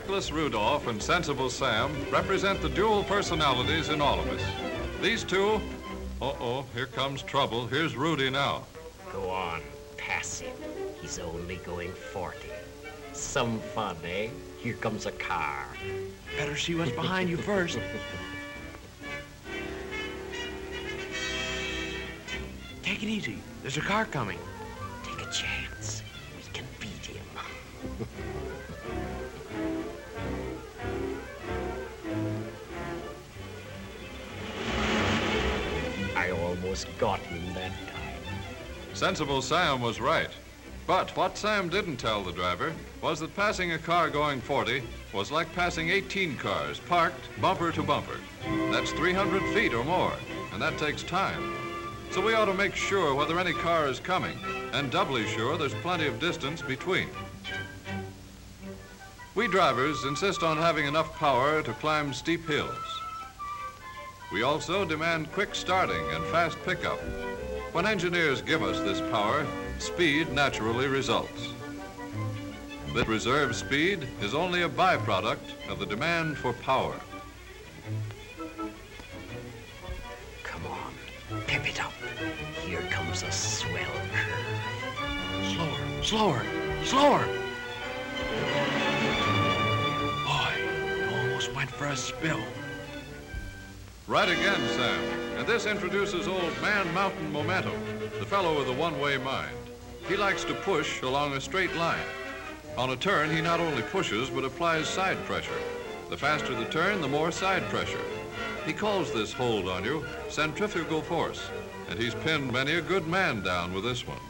Reckless Rudolph and Sensible Sam represent the dual personalities in all of us. These two, here comes trouble. Here's Rudy now. Go on, pass him. He's only going 40. Some fun, eh? Here comes a car. Better see what's behind you first. Take it easy. There's a car coming. Take a chance. We can beat him. I almost got him that time. Sensible Sam was right. But what Sam didn't tell the driver was that passing a car going 40 was like passing 18 cars parked bumper to bumper. That's 300 feet or more, and that takes time. So we ought to make sure whether any car is coming, and doubly sure there's plenty of distance between. We drivers insist on having enough power to climb steep hills. We also demand quick starting and fast pickup. When engineers give us this power, speed naturally results. But reserve speed is only a byproduct of the demand for power. Come on, pep it up. Here comes a swell curve. Slower, slower, slower. Boy, you almost went for a spill. Right again, Sam. And this introduces old Man Mountain Momentum, the fellow with a one-way mind. He likes to push along a straight line. On a turn, he not only pushes, but applies side pressure. The faster the turn, the more side pressure. He calls this hold on you centrifugal force, and he's pinned many a good man down with this one.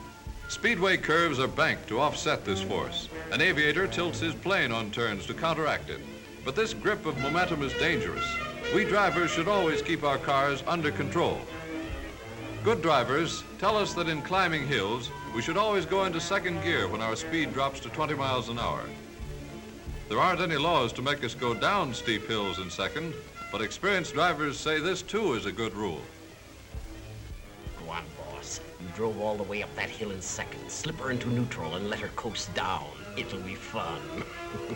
Speedway curves are banked to offset this force. An aviator tilts his plane on turns to counteract it. But this grip of momentum is dangerous. We drivers should always keep our cars under control. Good drivers tell us that in climbing hills, we should always go into second gear when our speed drops to 20 miles an hour. There aren't any laws to make us go down steep hills in second, but experienced drivers say this too is a good rule. Go on, boss. You drove all the way up that hill in second. Slip her into neutral and let her coast down. It'll be fun.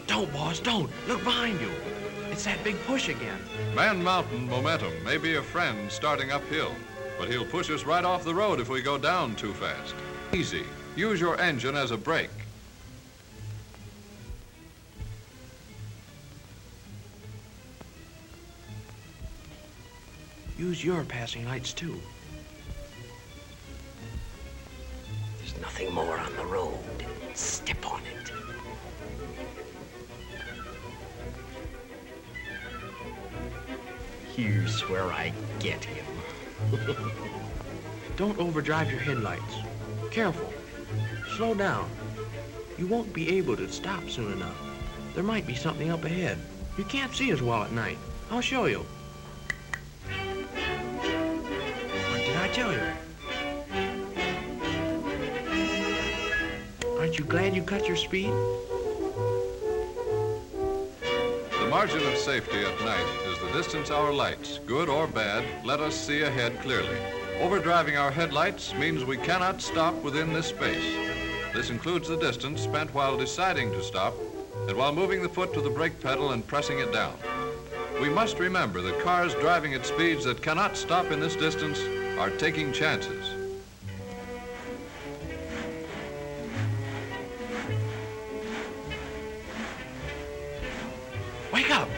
Don't, boss, don't. Look behind you. It's that big push again. Man Mountain Momentum may be a friend starting uphill, but he'll push us right off the road if we go down too fast. Easy. Use your engine as a brake. Use your passing lights, too. There's nothing more on the road. Step on it. Here's where I get him. Don't overdrive your headlights. Careful. Slow down. You won't be able to stop soon enough. There might be something up ahead. You can't see as well at night. I'll show you. What did I tell you? Aren't you glad you cut your speed? The margin of safety at night is the distance our lights, good or bad, let us see ahead clearly. Overdriving our headlights means we cannot stop within this space. This includes the distance spent while deciding to stop and while moving the foot to the brake pedal and pressing it down. We must remember that cars driving at speeds that cannot stop in this distance are taking chances. Wake up!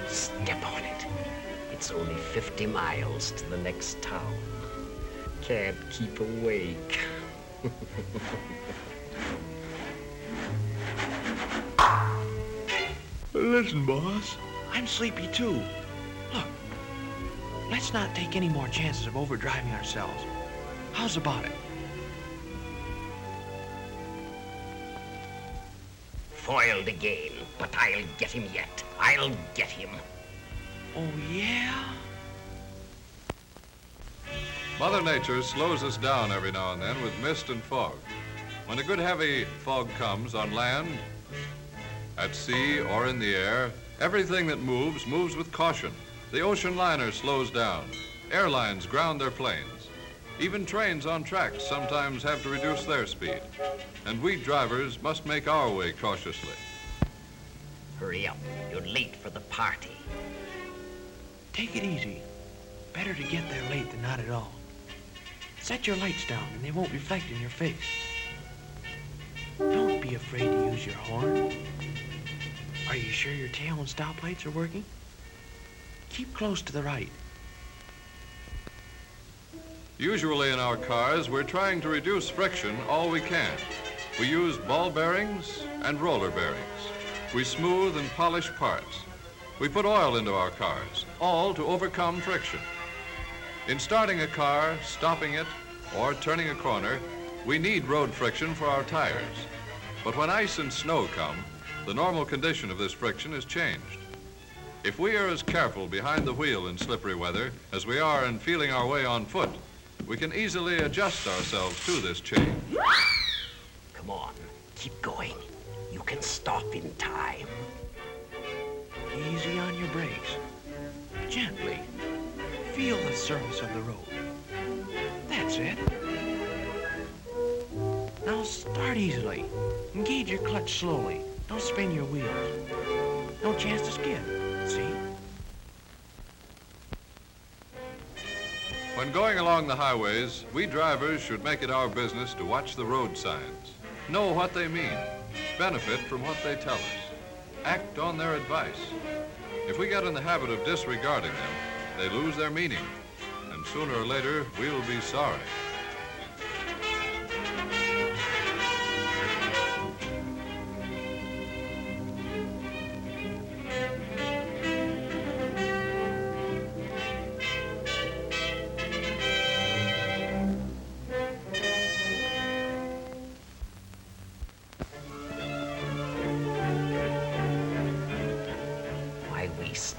Step on it. It's only 50 miles to the next town. Can't keep awake. Listen, boss. I'm sleepy, too. Look, let's not take any more chances of overdriving ourselves. How's about it? Foiled again, but I'll get him yet. I'll get him. Oh, yeah? Mother Nature slows us down every now and then with mist and fog. When a good heavy fog comes on land, at sea, or in the air, everything that moves with caution. The ocean liner slows down. Airlines ground their planes. Even trains on tracks sometimes have to reduce their speed. And we drivers must make our way cautiously. Hurry up. You're late for the party. Take it easy. Better to get there late than not at all. Set your lights down and they won't reflect in your face. Don't be afraid to use your horn. Are you sure your tail and stop lights are working? Keep close to the right. Usually in our cars, we're trying to reduce friction all we can. We use ball bearings and roller bearings. We smooth and polish parts. We put oil into our cars, all to overcome friction. In starting a car, stopping it, or turning a corner, we need road friction for our tires. But when ice and snow come, the normal condition of this friction is changed. If we are as careful behind the wheel in slippery weather as we are in feeling our way on foot, we can easily adjust ourselves to this change. Come on, keep going. You can stop in time. Easy on your brakes. Gently. Feel the surface of the road. That's it. Now start easily. Engage your clutch slowly. Don't spin your wheels. No chance to skid. See? When going along the highways, we drivers should make it our business to watch the road signs, know what they mean, benefit from what they tell us, act on their advice. If we get in the habit of disregarding them, they lose their meaning, and sooner or later, we'll be sorry.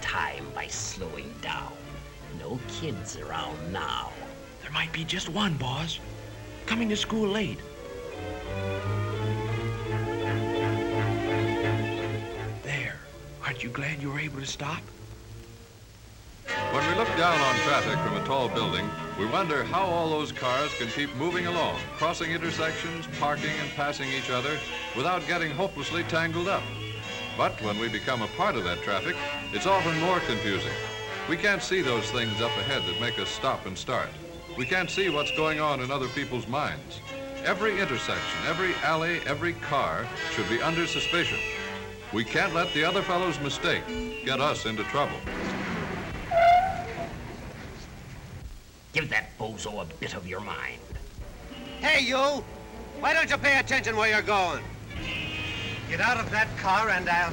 Time by slowing down. No kids around now. There might be just one, boss. Coming to school late. There. Aren't you glad you were able to stop? When we look down on traffic from a tall building, we wonder how all those cars can keep moving along, crossing intersections, parking and passing each other without getting hopelessly tangled up. But when we become a part of that traffic, it's often more confusing. We can't see those things up ahead that make us stop and start. We can't see what's going on in other people's minds. Every intersection, every alley, every car should be under suspicion. We can't let the other fellow's mistake get us into trouble. Give that bozo a bit of your mind. Hey, you! Why don't you pay attention where you're going? Get out of that car and I'll...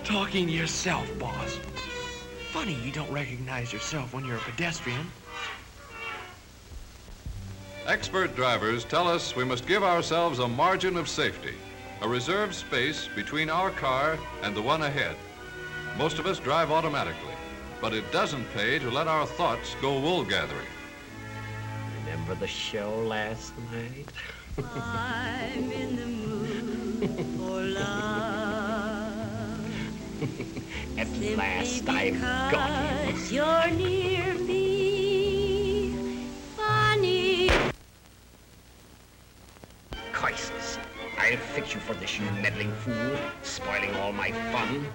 Talking to yourself, boss. Funny you don't recognize yourself when you're a pedestrian. Expert drivers tell us we must give ourselves a margin of safety, a reserved space between our car and the one ahead. Most of us drive automatically, but it doesn't pay to let our thoughts go wool gathering. Remember the show last night? I'm in the mood for love. At Simply last I've got him. because you're near me. Funny. Curses. I'll fix you for this, you meddling fool, spoiling all my fun.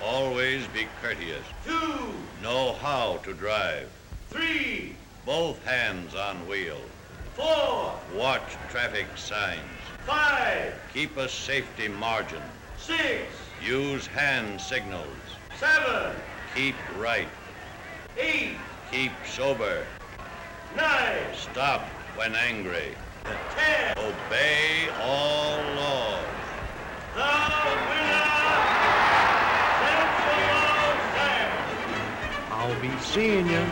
Always be courteous. 2. Know how to drive. 3, Both hands on wheel. 4, Watch traffic signs. 5, Keep a safety margin. 6, Use hand signals. 7, Keep right. 8, Keep sober. 9, Stop when angry. 10. Obey all laws. The winner! Central Sam! I'll be seeing you.